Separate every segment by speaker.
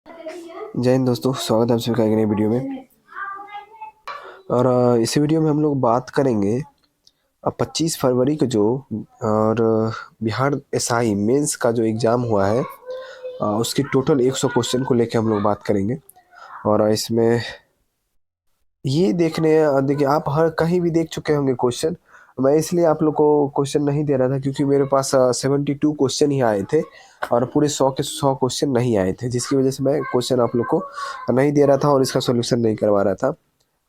Speaker 1: जय हिंद दोस्तों, स्वागत है आप सभी का एक नई वीडियो में। और इस वीडियो में हम लोग बात करेंगे 25 फरवरी को जो और बिहार एसआई मेंस का जो एग्ज़ाम हुआ है, उसकी टोटल 100 क्वेश्चन को लेकर हम लोग बात करेंगे। और इसमें ये देखिए, आप हर कहीं भी देख चुके होंगे क्वेश्चन। मैं इसलिए आप लोग को क्वेश्चन नहीं दे रहा था क्योंकि मेरे पास 72 क्वेश्चन ही आए थे और पूरे 100 के 100 क्वेश्चन नहीं आए थे, जिसकी वजह से मैं क्वेश्चन आप लोग को नहीं दे रहा था और इसका सोल्यूशन नहीं करवा रहा था।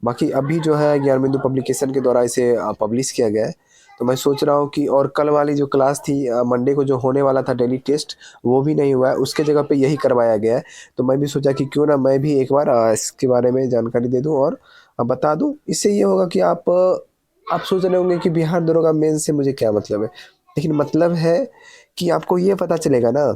Speaker 1: बाकी अभी जो है ज्ञानबिंदु पब्लिकेशन के द्वारा इसे पब्लिश किया गया है। तो मैं सोच रहा हूँ कि और कल वाली जो क्लास थी मंडे को जो होने वाला था डेली टेस्ट, वो भी नहीं हुआ है, उसके जगह पे यही करवाया गया है। तो मैं भी सोचा कि क्यों ना मैं भी एक बार इसके बारे में जानकारी दे दूँ और बता दूँ। इससे ये होगा कि आप सोच रहे होंगे कि बिहार दरोगा मेंस से मुझे क्या मतलब है, लेकिन मतलब है कि आपको ये पता चलेगा ना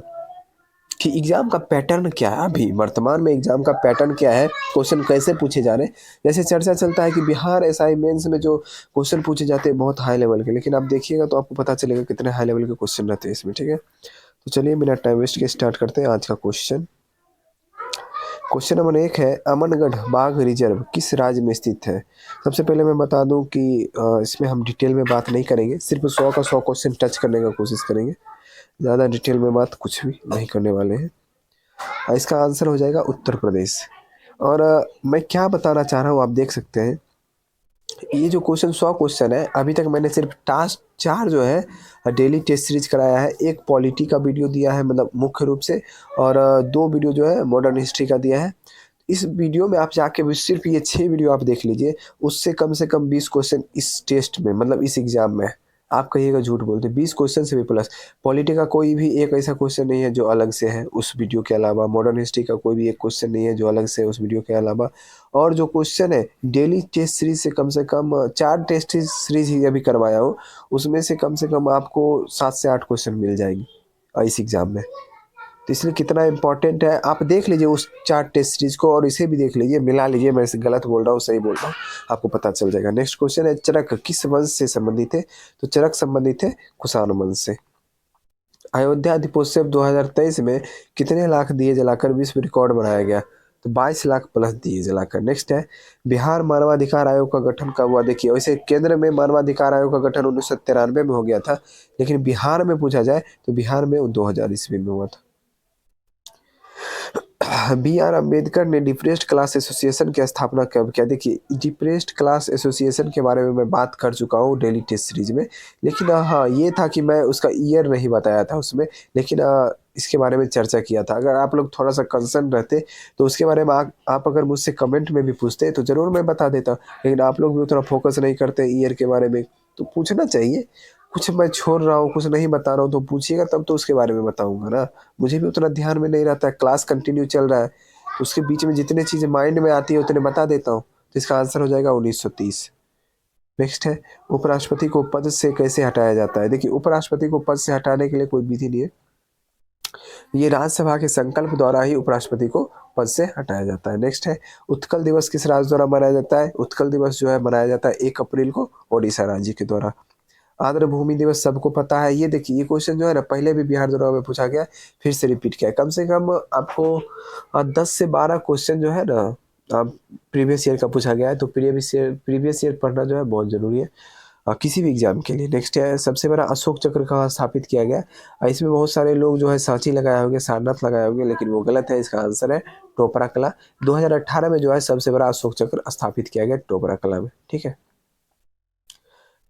Speaker 1: कि एग्ज़ाम का पैटर्न क्या है। अभी वर्तमान में एग्ज़ाम का पैटर्न क्या है, क्वेश्चन कैसे पूछे जा रहे हैं। जैसे चर्चा चलता है कि बिहार एसआई मेंस में जो क्वेश्चन पूछे जाते हैं बहुत हाई लेवल के, लेकिन आप देखिएगा तो आपको पता चलेगा कितने हाई लेवल के क्वेश्चन रहते हैं इसमें। ठीक है, तो चलिए बिना टाइम वेस्ट के स्टार्ट करते हैं आज का क्वेश्चन। क्वेश्चन नंबर 1 है, अमनगढ़ बाघ रिजर्व किस राज्य में स्थित है। सबसे पहले मैं बता दूं कि इसमें हम डिटेल में बात नहीं करेंगे, सिर्फ 100 का 100 क्वेश्चन टच करने का कोशिश करेंगे। ज़्यादा डिटेल में बात कुछ भी नहीं करने वाले हैं। इसका आंसर हो जाएगा उत्तर प्रदेश। और मैं क्या बताना चाह रहा हूँ आप देख सकते हैं। ये जो क्वेश्चन 100 क्वेश्चन है, अभी तक मैंने सिर्फ टास्क 4 जो है डेली टेस्ट सीरीज कराया है। एक पॉलिटी का वीडियो दिया है, मतलब मुख्य रूप से, और 2 वीडियो जो है मॉडर्न हिस्ट्री का दिया है। इस वीडियो में आप जाके भी सिर्फ ये 6 वीडियो आप देख लीजिए, उससे कम से कम 20 क्वेश्चन इस टेस्ट में, मतलब इस एग्जाम में। आप कहिएगा झूठ बोलते, 20 क्वेश्चन से भी प्लस। पॉलिटी का कोई भी एक ऐसा क्वेश्चन नहीं है जो अलग से है उस वीडियो के अलावा। मॉडर्न हिस्ट्री का कोई भी एक क्वेश्चन नहीं है जो अलग से है उस वीडियो के अलावा। और जो क्वेश्चन है डेली टेस्ट सीरीज से कम 4 टेस्ट सीरीज ही अभी करवाया हूँ, उसमें से कम आपको 7 से 8 क्वेश्चन मिल जाएंगे इस एग्जाम में। तो इसलिए कितना इंपॉर्टेंट है आप देख लीजिए उस 4 टेस्ट सीरीज को और इसे भी देख लीजिए, मिला लीजिए। मैं गलत बोल रहा हूँ सही बोल रहा हूँ, आपको पता चल जाएगा। नेक्स्ट क्वेश्चन है, चरक किस वंश से संबंधित है। तो चरक संबंधित है कुषाण वंश से। अयोध्या दीपोत्सव 2023 में कितने लाख दिए जलाकर विश्व रिकॉर्ड बनाया गया। तो 22 लाख प्लस दिए जलाकर। नेक्स्ट है, बिहार मानवाधिकार आयोग का गठन कब हुआ। देखिए, वैसे केंद्र में मानवाधिकार आयोग का गठन 1993 में हो गया था, लेकिन बिहार में पूछा जाए तो बिहार में 2000 ईस्वी में हुआ था। बी आर अम्बेडकर ने डिप्रेस्ड क्लास एसोसिएशन की स्थापना कब किया। देखिए, डिप्रेस्ड क्लास एसोसिएशन के बारे में मैं बात कर चुका हूँ डेली टेस्ट सीरीज में, लेकिन हाँ ये था कि मैं उसका ईयर नहीं बताया था उसमें, लेकिन इसके बारे में चर्चा किया था। अगर आप लोग थोड़ा सा कंसर्न रहते तो उसके बारे में आप अगर मुझसे कमेंट में भी पूछते तो ज़रूर मैं बता देता, लेकिन आप लोग भी उतना फोकस नहीं करते ईयर के बारे में। तो पूछना चाहिए, कुछ मैं छोड़ रहा हूँ, कुछ नहीं बता रहा हूँ तो पूछिएगा, तब तो उसके बारे में बताऊंगा ना। मुझे भी उतना ध्यान में नहीं रहता है, क्लास कंटिन्यू चल रहा है तो उसके बीच में जितने चीज़ें माइंड में आती है उतने बता देता हूँ। तो इसका आंसर हो जाएगा 1930। नेक्स्ट है, उपराष्ट्रपति को पद से कैसे हटाया जाता है। देखिए, उपराष्ट्रपति को पद से हटाने के लिए कोई विधि नहीं है, ये राज्यसभा के संकल्प द्वारा ही उपराष्ट्रपति को पद से हटाया जाता है। नेक्स्ट है, उत्कल दिवस किस राज्य द्वारा मनाया जाता है। उत्कल दिवस जो है मनाया जाता है 1 अप्रैल को ओडिशा राज्य के द्वारा। आर्द्र भूमि दिवस सबको पता है। ये देखिए, ये क्वेश्चन जो है ना पहले भी बिहार दरोगा में पूछा गया, फिर से रिपीट किया है। कम से कम आपको 10 से 12 क्वेश्चन जो है ना प्रीवियस ईयर का पूछा गया है, तो प्रीवियस ईयर पढ़ना जो है बहुत जरूरी है किसी भी एग्जाम के लिए। नेक्स्ट है, सबसे बड़ा अशोक चक्र कहाँ स्थापित किया गया। इसमें बहुत सारे लोग जो है सांची लगाए होंगे, सारनाथ लगाए होंगे, लेकिन वो गलत है। इसका आंसर है टोपरा कला। 2018 में जो है सबसे बड़ा अशोक चक्र स्थापित किया गया टोपरा कला में। ठीक है,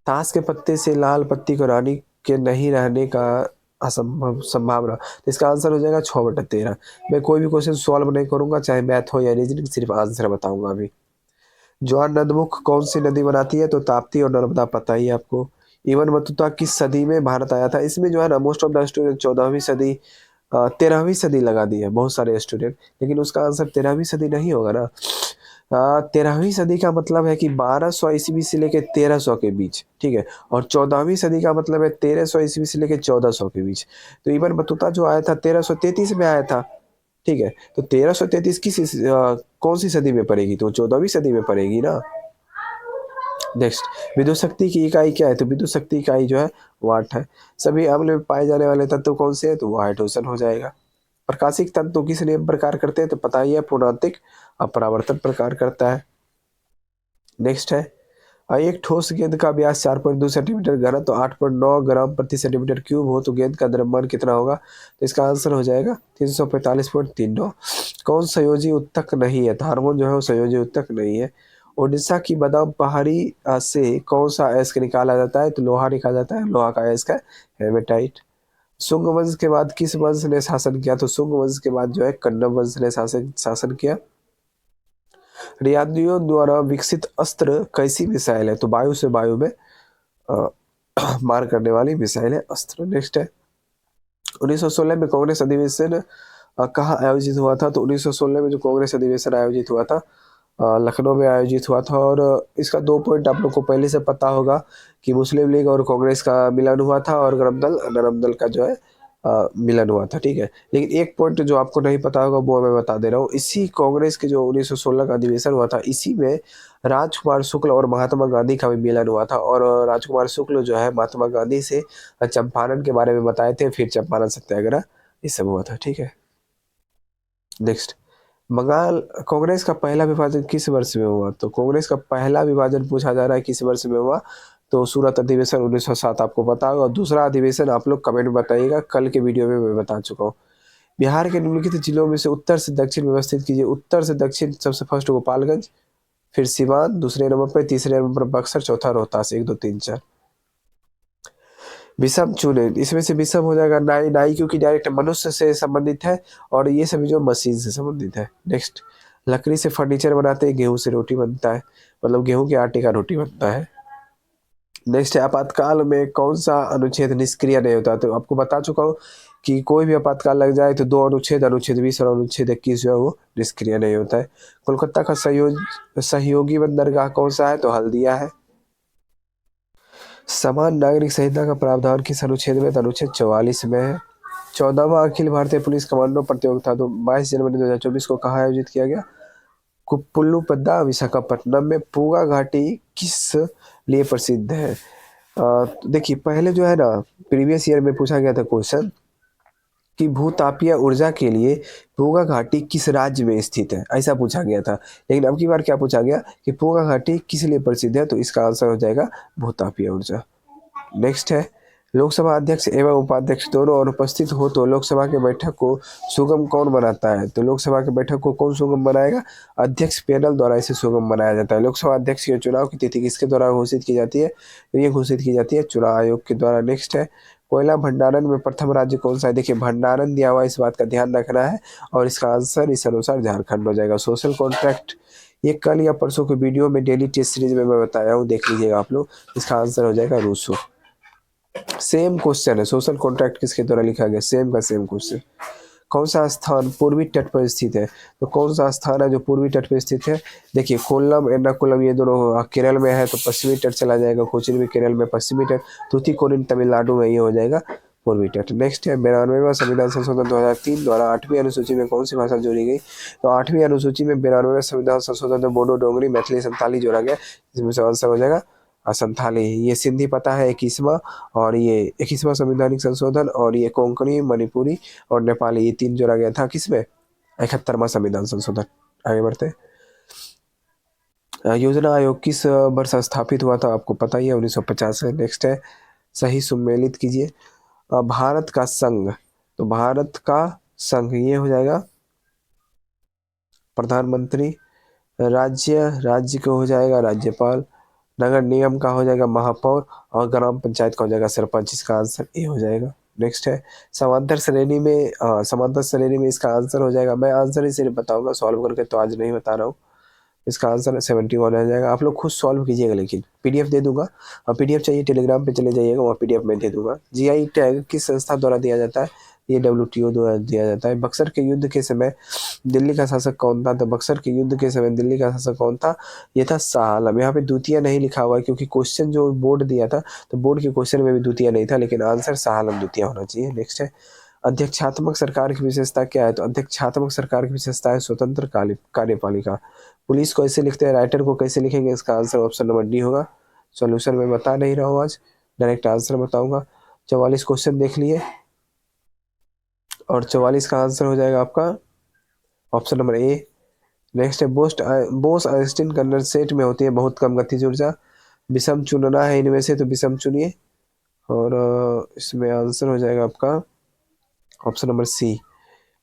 Speaker 1: ताश के पत्ते से लाल पत्ती को रानी के नहीं रहने का असंभव संभावना। तो इसका आंसर हो जाएगा 6/13। मैं कोई भी क्वेश्चन सॉल्व नहीं करूंगा, चाहे मैथ हो या रीजनिंग, सिर्फ आंसर बताऊंगा अभी। ज्वार नदमुख कौन सी नदी बनाती है। तो ताप्ती और नर्मदा पता ही है आपको। इवन बतुता किस सदी में भारत आया था। इसमें जो है ना मोस्ट ऑफ द स्टूडेंट 14वीं सदी 13वीं सदी लगा दी है बहुत सारे स्टूडेंट, लेकिन उसका आंसर 13वीं सदी नहीं होगा ना। 13वीं सदी का मतलब है कि 1200 ईस्वी से लेके 1300 के बीच। ठीक है, और 14वीं सदी का मतलब है 1300 ईस्वी से लेके 1400 के बीच। तो इबन बतूता जो आया था 1333 में आया था। ठीक है, तो 1333 कौन सी सदी में पड़ेगी। तो 14वीं सदी में पड़ेगी ना। नेक्स्ट, विद्युत शक्ति की इकाई क्या है। तो विद्युत शक्ति इकाई जो है वाट है। सभी अम्ल में पाए जाने वाले तत्व कौन से है। तो वो हाइड्रोजन हो जाएगा। प्रकाशिक तंतु किस नियम पर कार्य करते हैं, तो पता ही है, पूर्णांतिक अपरावर्तन पर कार्य करता है। नेक्स्ट है, एक ठोस गेंद का व्यास 4.2 सेंटीमीटर घन तो 8.9 ग्राम प्रति सेंटीमीटर क्यूब हो, तो गेंद का द्रव्यमान कितना होगा, तो इसका आंसर हो जाएगा 345.39। कौन संयोजी उत्तक नहीं है, तो हार्मोन जो है वो संयोजी उत्तक नहीं है। उड़ीसा की बादाम पहाड़ी से कौन सा अयस्क निकाला जाता है, तो लोहा निकाला जाता है, लोहा का अयस्क है हेमेटाइट। शुंग वंश के बाद किस वंश ने शासन किया, तो शुंग वंश के बाद जो है कण्व वंश ने शासन किया। रियादियों द्वारा विकसित अस्त्र कैसी मिसाइल है, तो वायु से वायु में अ, मार करने वाली मिसाइल है अस्त्र। नेक्स्ट है, 1916 में कांग्रेस अधिवेशन कहाँ आयोजित हुआ था, तो 1916 में जो कांग्रेस अधिवेशन आयोजित हुआ था लखनऊ में आयोजित हुआ था। और इसका 2 पॉइंट आप लोग को पहले से पता होगा कि मुस्लिम लीग और कांग्रेस का मिलन हुआ था और नरम दल का जो है मिलन हुआ था, ठीक है। लेकिन एक पॉइंट जो आपको नहीं पता होगा वो मैं बता दे रहा हूँ, इसी कांग्रेस के जो 1916 का अधिवेशन हुआ था, इसी में राजकुमार शुक्ल और महात्मा गांधी का भी मिलन हुआ था। और राजकुमार शुक्ल जो है महात्मा गांधी से चंपारण के बारे में बताए थे, फिर चंपारण सत्याग्रह ये सब हुआ था, ठीक है। नेक्स्ट, बंगाल कांग्रेस का पहला विभाजन किस वर्ष में हुआ, तो कांग्रेस का पहला विभाजन पूछा जा रहा है किस वर्ष में हुआ, तो सूरत अधिवेशन 1907 आपको पता होगा। दूसरा अधिवेशन आप लोग कमेंट में बताइएगा, कल के वीडियो में मैं बता चुका हूँ। बिहार के निम्नलिखित जिलों में से उत्तर से दक्षिण व्यवस्थित कीजिए। उत्तर से दक्षिण सबसे फर्स्ट गोपालगंज, फिर सिवान दूसरे नंबर पर, तीसरे नंबर पर बक्सर, चौथा रोहतास, 1 2 3 4। विषम चुने, इसमें से विषम हो जाएगा नाई, नाई क्योंकि डायरेक्ट मनुष्य से संबंधित है और ये सभी जो मशीन से संबंधित है। नेक्स्ट, लकड़ी से फर्नीचर बनाते हैं, गेहूं से रोटी बनता है, मतलब गेहूं के आटे का रोटी बनता है। नेक्स्ट है, आपातकाल में कौन सा अनुच्छेद निष्क्रिय नहीं होता, तो आपको बता चुका हूँ कि कोई भी आपातकाल लग जाए तो 2 अनुच्छेद, अनुच्छेद 20 और अनुच्छेद 21 जो है वो निष्क्रिय नहीं होता है। कोलकाता का सहयोगी बंदरगाह कौन सा है, तो हल्दिया है। समान नागरिक संहिता का प्रावधान किस अनुच्छेद में, तो अनुच्छेद 44 में है। 14वां अखिल भारतीय पुलिस कमांडो प्रतियोगिता तो 22 जनवरी 2024 को कहाँ आयोजित किया गया, कुप्पुलुपद्दा विशाखापट्टनम में। पूगा घाटी किस लिए प्रसिद्ध है, देखिए पहले जो है ना प्रीवियस ईयर में पूछा गया था क्वेश्चन कि भूतापीय ऊर्जा के लिए पूगा घाटी किस राज्य में स्थित है, ऐसा पूछा गया था। लेकिन अब की बार क्या पूछा गया कि पूगा घाटी किस लिए प्रसिद्ध है, तो इसका आंसर हो जाएगा भूतापीय ऊर्जा। नेक्स्ट है, लोकसभा अध्यक्ष एवं उपाध्यक्ष दोनों अनुपस्थित हो तो लोकसभा के बैठक को सुगम कौन बनाता है, तो लोकसभा के बैठक को कौन सुगम बनाएगा, अध्यक्ष पैनल द्वारा इसे सुगम बनाया जाता है। लोकसभा अध्यक्ष के चुनाव की तिथि किसके द्वारा घोषित की जाती है, तो ये घोषित की जाती है चुनाव आयोग के द्वारा। नेक्स्ट है, कोयला भंडारण में प्रथम राज्य कौन सा है, देखिए भंडारण दिया हुआ, इस बात का ध्यान रखना है और इसका आंसर इस अनुसार झारखंड हो जाएगा। सोशल कॉन्ट्रैक्ट, ये कल या परसों के वीडियो में डेली टेस्ट सीरीज में मैं बताया हूँ, देख लीजिएगा आप लोग, इसका आंसर हो जाएगा रूसो। सेम क्वेश्चन है, सोशल कॉन्ट्रैक्ट किसके द्वारा लिखा गया, सेम का सेम क्वेश्चन। कौन सा स्थान पूर्वी तट पर स्थित है, तो कौन सा स्थान है जो पूर्वी तट पर स्थित है, देखिए कोल्लम एर्नाकुलम ये दोनों केरल में है तो पश्चिमी तट चला जाएगा, कोचीन भी केरल में पश्चिमी तट, तूतीकोरिन तमिलनाडु में, ये हो जाएगा पूर्वी तट। नेक्स्ट है, 92वां संविधान संशोधन 2003 द्वारा 8वीं अनुसूची में कौन सी भाषा जोड़ी गई, तो 8वीं अनुसूची में 92वें संविधान संशोधन में बोडो, डोगरी, मैथिली, संथाली जोड़ा गया, जिसमें से आंसर हो जाएगा संथाली। ये सिंधी पता है 21वां, और ये 21वां संवैधानिक संशोधन, और ये कोंकणी, मणिपुरी और नेपाली, ये 3 जोड़ा गया था किसमें, 71वां संविधान संशोधन। आगे बढ़ते हैं, योजना आयोग किस वर्ष स्थापित हुआ था, आपको पता ही है 1950 है। नेक्स्ट है, सही सुमेलित कीजिए। भारत का संघ, तो भारत का संघ ये हो जाएगा प्रधानमंत्री, राज्य को हो जाएगा राज्यपाल, नगर निगम का हो जाएगा महापौर, और ग्राम पंचायत का हो जाएगा सरपंच, इसका आंसर ए हो जाएगा। नेक्स्ट है, समांतर श्रेणी में इसका आंसर हो जाएगा, मैं आंसर इसे बताऊंगा सॉल्व करके, तो आज नहीं बता रहा हूँ, इसका आंसर 71 आ जाएगा। आप लोग खुद सॉल्व कीजिएगा, लेकिन पीडीएफ दे दूंगा, और पीडीएफ चाहिए टेलीग्राम पे चले जाइएगा, वहाँ पीडीएफ में दे दूंगा। जीआई टैग किस संस्था द्वारा दिया जाता है, ये WTO द्वारा दिया जाता है। बक्सर के युद्ध के समय दिल्ली का शासक कौन था, तो बक्सर के युद्ध के समय दिल्ली का शासक कौन था, ये था शाह आलम। यहाँ पे द्वितीय नहीं लिखा हुआ है क्योंकि क्वेश्चन जो बोर्ड दिया था, तो बोर्ड के क्वेश्चन में भी द्वितीय नहीं था, लेकिन आंसर शाह आलम द्वितीय होना चाहिए। नेक्स्ट है, अध्यक्षात्मक सरकार की विशेषता क्या है, तो अध्यक्षात्मक सरकार की विशेषता है स्वतंत्र कार्यपालिका। पुलिस को ऐसे लिखते हैं, राइटर को कैसे लिखेंगे, इसका आंसर ऑप्शन नंबर डी होगा। सॉल्यूशन में बता नहीं रहा हूँ आज, डायरेक्ट आंसर बताऊंगा। 44 क्वेश्चन देख लिए, और 44 का आंसर हो जाएगा आपका ऑप्शन नंबर ए। नेक्स्ट है बोस आइंस्टीन कंडेंसेट में होती है बहुत कम गतिज ऊर्जा। विषम चुनना है इनमें से तो विषम चुनिए। और इसमें आंसर हो जाएगा आपका ऑप्शन नंबर सी।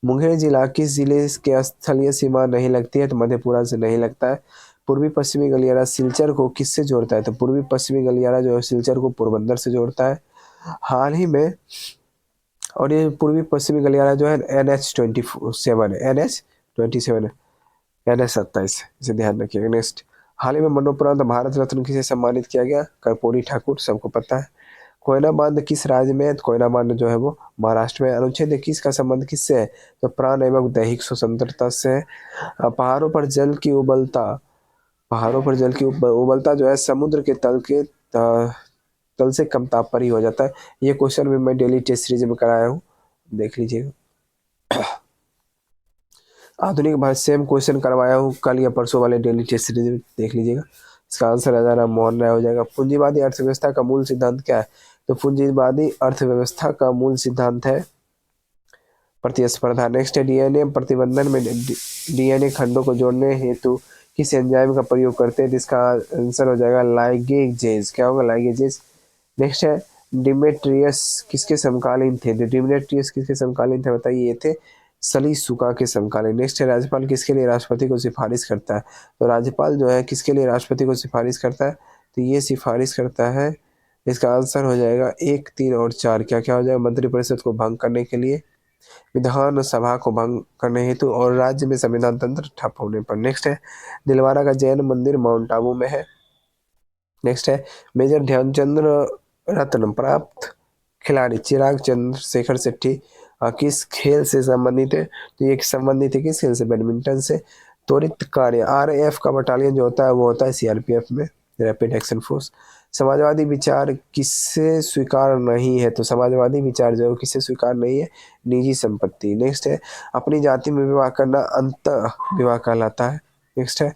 Speaker 1: मुंगेर जिला किस जिले के स्थलीय सीमा नहीं लगती है तो मधेपुरा से नहीं लगता है। पूर्वी पश्चिमी गलियारा सिलचर को किससे जोड़ता है तो पूर्वी पश्चिमी गलियारा जो है सिलचर को पोरबंदर से जोड़ता है हाल ही में। और ये पूर्वी पश्चिमी गलियारा जो है NH27 है, NH27 है, NH27, इसे ध्यान रखिएगा। नेक्स्ट, हाल ही में मरणोपरांत भारत रत्न किसे सम्मानित किया गया कर्पूरी ठाकुर, सबको पता है। कोयना बांध किस राज्य में है तो कोयना बांध जो है वो महाराष्ट्र में। अनुच्छेद 21 का संबंध किससे है तो प्राण एवं दैहिक स्वतंत्रता से है। पहाड़ों पर जल की उबलता उबलता जो है समुद्र के तल से कम ताप पर ही हो जाता है। ये क्वेश्चन भी मैं डेली टेस्ट सीरीज में कराया हूँ, देख लीजिएगा। आधुनिक भारत सेम क्वेश्चन करवाया हूँ कल या परसों वाले डेली टेस्ट सीरीज में, देख लीजिएगा। इसका आंसर राजा राम मोहन राय हो जाएगा। पूंजीवादी अर्थव्यवस्था का मूल सिद्धांत क्या है तो पूंजीवादी अर्थव्यवस्था का मूल सिद्धांत है प्रतिस्पर्धा। नेक्स्ट है डीएनए प्रतिबंधन में डीएनए खंडों को जोड़ने हेतु किस एंजाइम का प्रयोग करते हैं जिसका आंसर हो जाएगा लाइगेजेज। क्या होगा लाइगेजेज। नेक्स्ट है डिमेट्रियस किसके समकालीन थे तो डिमेट्रियस किसके समकालीन थे बताइए, ये थे सलीसुका के समकालीन। नेक्स्ट है राज्यपाल किसके लिए राष्ट्रपति को सिफारिश करता है तो राज्यपाल जो है किसके लिए राष्ट्रपति को सिफारिश करता है तो ये सिफारिश करता है, इसका आंसर हो जाएगा 1, 3 और 4। क्या क्या हो जाएगा मंत्रिपरिषद को भंग करने के लिए, विधान सभा को भंग करने हेतु और राज्य में संविधान तंत्र ठप होने पर। नेक्स्ट है दिलवारा का जैन मंदिर माउंट आबू में है। नेक्स्ट है मेजर ध्यानचंद रत्न प्राप्त खिलाड़ी चिराग चंद्रशेखर शेट्टी किस खेल से संबंधित है तो ये संबंधित है किस खेल से बैडमिंटन से। त्वरित कार्य RAF का बटालियन जो होता है वो होता है CRPF में, रैपिड एक्शन फोर्स। समाजवादी विचार किससे स्वीकार नहीं है तो समाजवादी विचार जो है किससे स्वीकार नहीं है निजी संपत्ति। नेक्स्ट है अपनी जाति में विवाह करना अंत विवाह कहलाता है। नेक्स्ट है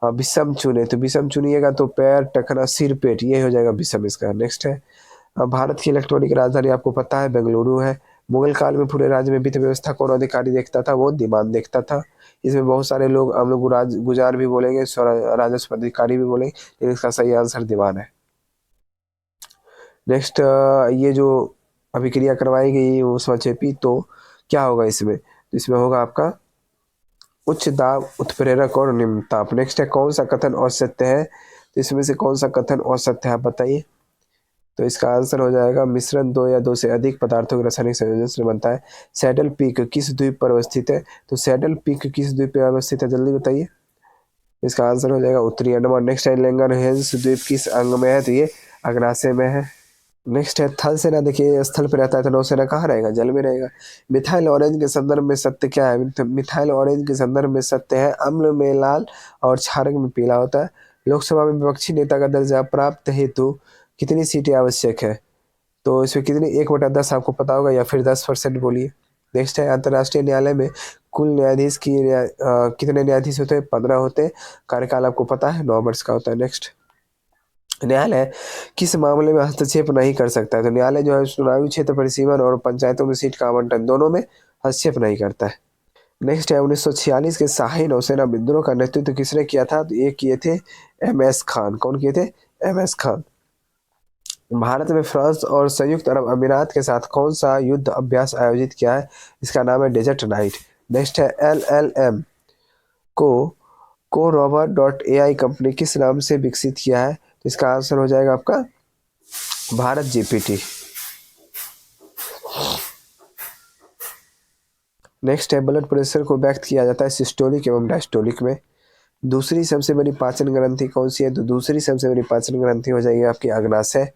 Speaker 1: विषम चुने तो विषम चुनिएगा तो पैर टखना सिर पेट ये हो जाएगा विषम इसका। नेक्स्ट है भारत की इलेक्ट्रॉनिक राजधानी आपको पता है बेंगलुरु है। मुगल काल में पूरे राज्य में वित्त व्यवस्था कौन अधिकारी देखता था वो दीवान देखता था। इसमें बहुत सारे लोग हम लोग गुजार भी बोलेंगे राजस्व अधिकारी भी बोलेंगे लेकिन इसका सही आंसर दीवान है। नेक्स्ट ये जो अभिक्रिया करवाई गई वो स्वचेपी तो क्या होगा इसमें तो इसमें होगा आपका उच्च दाब उत्प्रेरक और निम्न ताप। नेक्स्ट है कौन सा कथन असत्य है तो इसमें से कौन सा कथन असत्य है आप बताइए तो इसका आंसर हो जाएगा मिश्रण 2 या 2 से अधिक पदार्थों के रासायनिक संयोजन से बनता है। सैडल पीक किस द्वीप पर अवस्थित है तो सैडल पीक किस द्वीप पर अवस्थित है जल्दी बताइए, इसका आंसर हो जाएगा उत्तरी अंडमान। नेक्स्ट है लैंगरहैंस द्वीप किस अंग में है तो ये अग्राशय में है। नेक्स्ट है थल सेना, देखिए स्थल पे रहता है तो नौसेना कहाँ रहेगा जल में रहेगा। मिथाइल ऑरेंज के संदर्भ में सत्य क्या है तो मिथाइल ऑरेंज के संदर्भ में सत्य है अम्ल में लाल और क्षारक में पीला होता है। लोकसभा में विपक्षी नेता का दर्जा प्राप्त हेतु कितनी सीटें आवश्यक है तो इसमें कितनी 1/10 आपको पता होगा या फिर 10% बोलिए। नेक्स्ट है अंतर्राष्ट्रीय न्यायालय में कुल न्यायाधीश की कितने न्यायाधीश होते हैं 15 होते हैं। कार्यकाल आपको पता है 9 वर्ष का होता है। नेक्स्ट न्यायालय किस मामले में हस्तक्षेप नहीं कर सकता है तो न्यायालय जो है चुनावी क्षेत्र परिसीमन और पंचायतों में सीट का आवंटन दोनों में हस्तक्षेप नहीं करता है। नेक्स्ट है 1946 के शाही नौसेना विद्रोह का नेतृत्व किसने किया था तो ये किए थे MS खान। कौन किए थे MS खान। भारत में फ्रांस और संयुक्त अरब अमीरात के साथ कौन सा युद्ध अभ्यास आयोजित किया है इसका नाम है डेजर्ट नाइट। नेक्स्ट है LLM को rover.ai कंपनी किस नाम से विकसित किया है तो इसका आंसर हो जाएगा आपका भारत GPT। नेक्स्ट है ब्लड प्रेशर को व्यक्त किया जाता है सिस्टोलिक एवं डायस्टोलिक में। दूसरी सबसे बड़ी पाचन ग्रंथि कौन सी है तो दूसरी सबसे बड़ी पाचन ग्रंथि हो जाएगी आपकी अग्नाशय।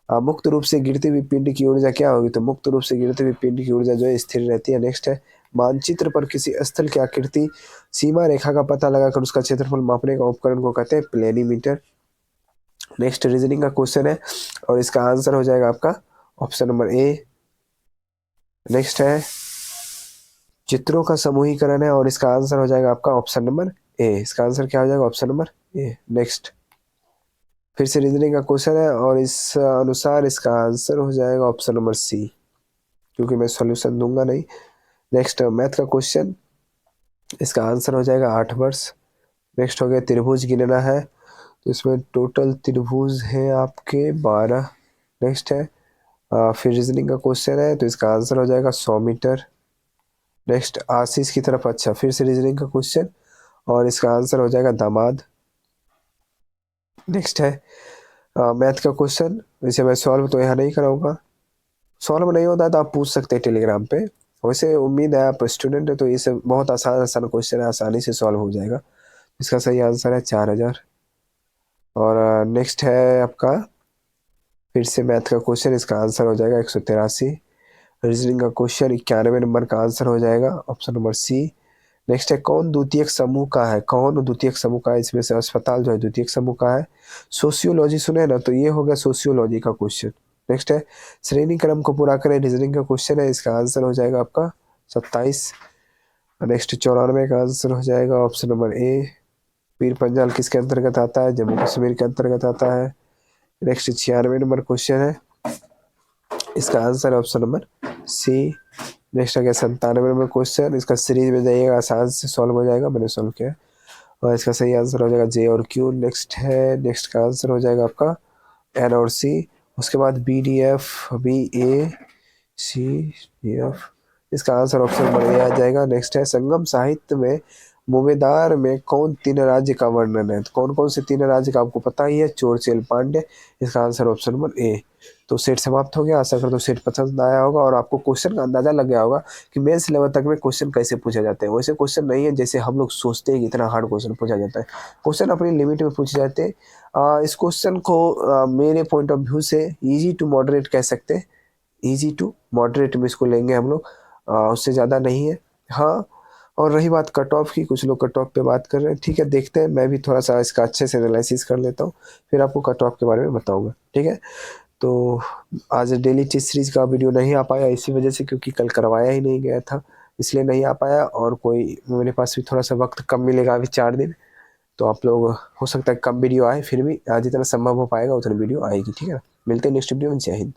Speaker 1: मुक्त रूप से गिरती हुई पिंड की ऊर्जा क्या होगी तो मुक्त रूप से गिरती हुई पिंड की ऊर्जा जो है स्थिर रहती है। नेक्स्ट है मानचित्र पर किसी स्थल की आकृति सीमा रेखा का पता लगाकर उसका क्षेत्रफल मापने का उपकरण को कहते हैं प्लेनीमीटर। नेक्स्ट रीजनिंग का क्वेश्चन है और इसका आंसर हो जाएगा आपका ऑप्शन नंबर ए। नेक्स्ट है चित्रों का समूहीकरण है और इसका आंसर हो जाएगा आपका ऑप्शन नंबर ए। इसका आंसर क्या हो जाएगा ऑप्शन नंबर ए। नेक्स्ट फिर से रीजनिंग का क्वेश्चन है और इस अनुसार इसका आंसर हो जाएगा ऑप्शन नंबर सी। क्योंकि मैं सॉल्यूशन दूंगा नहीं। नेक्स्ट मैथ का क्वेश्चन, इसका आंसर हो जाएगा 8 वर्ष। नेक्स्ट हो गया त्रिभुज गिनना है, तो इसमें टोटल त्रिभुज है आपके 12। नेक्स्ट है फिर रीजनिंग का क्वेश्चन है, तो इसका आंसर हो जाएगा 100 मीटर। नेक्स्ट आशीष की तरफ, अच्छा फिर से रीजनिंग का क्वेश्चन और इसका आंसर हो जाएगा दामाद। नेक्स्ट है मैथ का क्वेश्चन, वैसे मैं सॉल्व तो यहाँ नहीं कराऊंगा, सॉल्व नहीं होता है तो आप पूछ सकते हैं टेलीग्राम पे। वैसे उम्मीद है आप स्टूडेंट है तो ये सब बहुत आसान आसान क्वेश्चन है, आसानी से सॉल्व हो जाएगा। इसका सही आंसर है 4000। और नेक्स्ट है आपका फिर से मैथ का क्वेश्चन, इसका आंसर हो जाएगा 183। रीजनिंग का क्वेश्चन 91 नंबर का आंसर हो जाएगा ऑप्शन नंबर सी। नेक्स्ट है कौन द्वितीयक समूह का है, कौन द्वितीयक समूह का है, इसमें से अस्पताल जो है द्वितीयक समूह का है। सोशियोलॉजी सुने ना, तो ये हो गया सोशियोलॉजी का क्वेश्चन। नेक्स्ट है श्रेणी क्रम को पूरा करें, रीजनिंग का क्वेश्चन है, इसका आंसर हो जाएगा आपका 27। नेक्स्ट 94 का आंसर हो जाएगा option number A. Pir Panjal किसके अंतर्गत आता है, जम्मू कश्मीर के अंतर्गत आता है। नेक्स्ट 96 नंबर क्वेश्चन है, इसका आंसर है ऑप्शन नंबर सी। नेक्स्ट आ गया 97 नंबर क्वेश्चन, इसका सीरीज में जाइएगा आसान से सॉल्व हो जाएगा, मैंने सॉल्व किया और इसका सही आंसर हो जाएगा जे और क्यू। नेक्स्ट है, नेक्स्ट का आंसर हो जाएगा आपका एन और सी। उसके बाद बी डी एफ बी ए सी डी एफ, इसका आंसर ऑप्शन नंबर ए आ जाएगा। नेक्स्ट है संगम साहित्य में मुवेदार में कौन 3 राज्य का वर्णन है, तो कौन कौन से 3 राज्य का आपको पता ही है, चोर चेल पांड्य। इसका आंसर ऑप्शन नंबर ए। तो सेट समाप्त हो गया, आशा करता हूँ सेट पसंद आया होगा और आपको क्वेश्चन का अंदाजा लग गया होगा कि मेंस लेवल तक में क्वेश्चन कैसे पूछे जाते हैं। वैसे क्वेश्चन नहीं है जैसे हम लोग सोचते हैं कि इतना हार्ड क्वेश्चन पूछा जाता है, क्वेश्चन अपनी लिमिट में पूछे जाते हैं। इस क्वेश्चन को मेरे पॉइंट ऑफ व्यू से ईजी टू मॉडरेट कह सकते हैं, ईजी टू मॉडरेट में इसको लेंगे हम लोग, उससे ज़्यादा नहीं है। हाँ, और रही बात कट ऑफ की, कुछ लोग कट ऑफ पे बात कर रहे हैं, ठीक है देखते हैं, मैं भी थोड़ा सा इसका अच्छे से एनालिसिस कर लेता हूँ, फिर आपको कट ऑफ के बारे में बताऊंगा, ठीक है। तो आज डेली टेस्ट सीरीज का वीडियो नहीं आ पाया इसी वजह से, क्योंकि कल करवाया ही नहीं गया था, इसलिए नहीं आ पाया। और कोई मेरे पास भी थोड़ा सा वक्त कम मिलेगा अभी 4 दिन, तो आप लोग हो सकता है कम वीडियो आए, फिर भी जितना संभव हो पाएगा उतना वीडियो आएगी, ठीक है। मिलते हैं नेक्स्ट वीडियो में, जय हिंद।